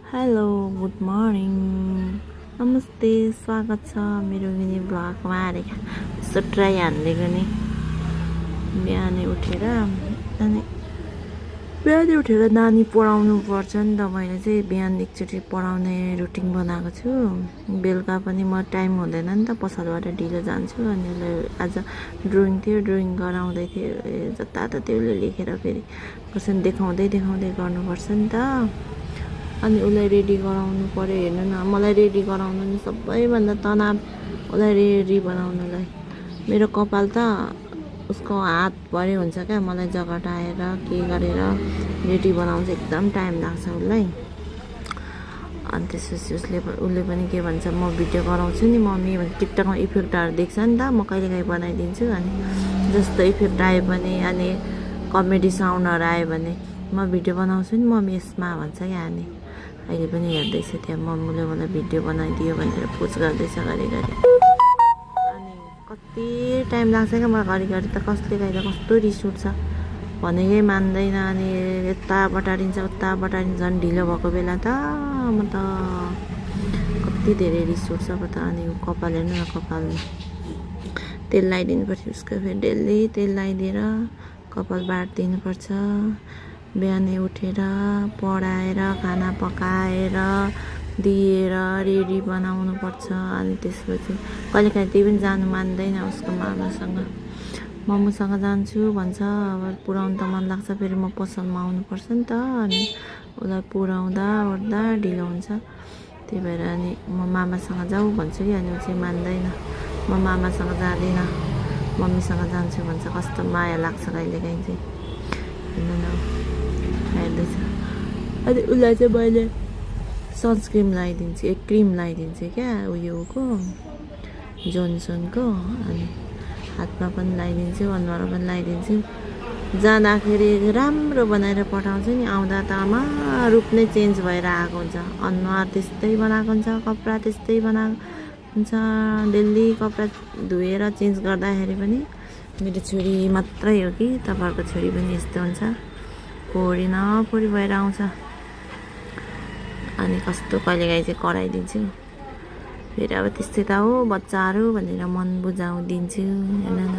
hello good morning नमस्ते स्वागत छ मेरो मिनी ब्लगमा यसो ट्राई हान्दिएको नि बिहानै उठेर नानी पढाउनु पर्छ नि त मैले चाहिँ बिहान एकचोटि पढाउने रुटिन बनाएको छु बेलुका पनि म टाइम हुँदैन नि त पसलबाट ढिलो जान्छु अनि उसलाई आज ड्रइङ गराउँदै थियो जताततै उसले लेखेर फेरि कसैले देखाउँदै गर्नुपर्छ नि त अनि उसलाई रेडी गराउनु पर्यो हेर्नु न मलाई रेडी गराउनु नि सबैभन्दा तनाव उसलाई रेडी बनाउनुलाई मेरो कपाल त उसको हात भरि हुन्छ क्या मलाई जगटाएर के गरेर रेडी बनाउनु चाहिँ एकदम टाइम लाग्छ उसलाई अनि त्यसपछि उसले पनि के भन्छ म भिडियो गराउँछु नि मम्मी भने टिकटकमा इफेक्टहरू देख्छ नि त म कहिलेकाहीँ बनाइदिन्छु अनि जस्तो इफेक्ट आयो भने अनि कमेडी साउन्डहरू आयो भने म भिडियो बनाउँछु नि मम्मी यसमा भन्छ क्या अनि अहिले पनि हेर्दैछ त्यहाँ मम्मीले मलाई भिडियो बनाइदियो भनेर पुछ गर्दैछ घरिघरि अनि कति टाइम लाग्छ क्या मलाई घरिघरि त कस्तो रिस उठ्छ भनेकै मान्दैन अनि यता बटारिन्छ उता बटारिन्छ झन् ढिलो भएको बेला त म त कति धेरै रिस उठ्छ अब त अनि कपाल हेर्नु न कपाल तेल लगाइदिनु पर्छ उसको फेरि डेली तेल लगाइदिएर कपाल बाटिदिनुपर्छ बिहानै उठेर पढाएर खाना पकाएर दिएर रेडी बनाउनु पर्छ अनि त्यसपछि कहिलेकाहीँ त्यही पनि जानु मान्दैन उसको मामासँग मम्मीसँग जान्छु भन्छ अब पुऱ्याउनु त मन लाग्छ फेरि म पसलमा आउनुपर्छ नि त अनि उसलाई पुऱ्याउँदा ओर्दा ढिलो हुन्छ त्यही भएर अनि म मामासँग जाऊ भन्छु कि अनि ऊ चाहिँ मान्दैन म मामासँग जाँदिनँ मम्मीसँग जान्छु भन्छ कस्तो माया लाग्छ कहिलेकाहीँ चाहिँ हेर्नु न हेर्दैछ अनि उसलाई चाहिँ मैले सनस्क्रिम लगाइदिन्छु क्रिम लगाइदिन्छु क्या उयोको जोनसनको अनि हातमा पनि लगाइदिन्छु अनुहारमा पनि लगाइदिन्छु जाँदाखेरि राम्रो बनाएर पठाउँछु नि आउँदा त आमा रूप नै चेन्ज भएर आएको हुन्छ अनुहार त्यस्तै बनाएको हुन्छ कपडा त्यस्तै बनाएको हुन्छ डेली कपडा धोएर चेन्ज गर्दाखेरि पनि मेरो छोरी मात्रै हो कि तपाईँहरूको छोरी पनि यस्तो हुन्छ पोरी नपोरी भएर आउँछ अनि कस्तो कहिलेकाहीँ चाहिँ कराइदिन्छु फेरि अब त्यस्तै त हो बच्चाहरू भनेर मन बुझाइदिन्छु होइन न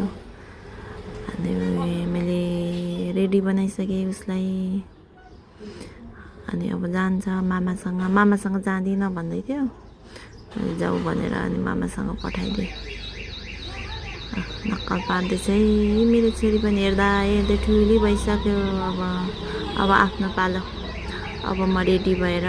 अनि मैले रेडी बनाइसकेँ उसलाई अनि अब जान्छ मामासँग जाँदिनँ भन्दै थियो जाऊ भनेर अनि मामासँग पठाइदिएँ नक्कल पार्दैछ है मेरो छोरी पनि हेर्दा ठुली भइसक्यो अब आफ्नो पालो अब म रेडी भएर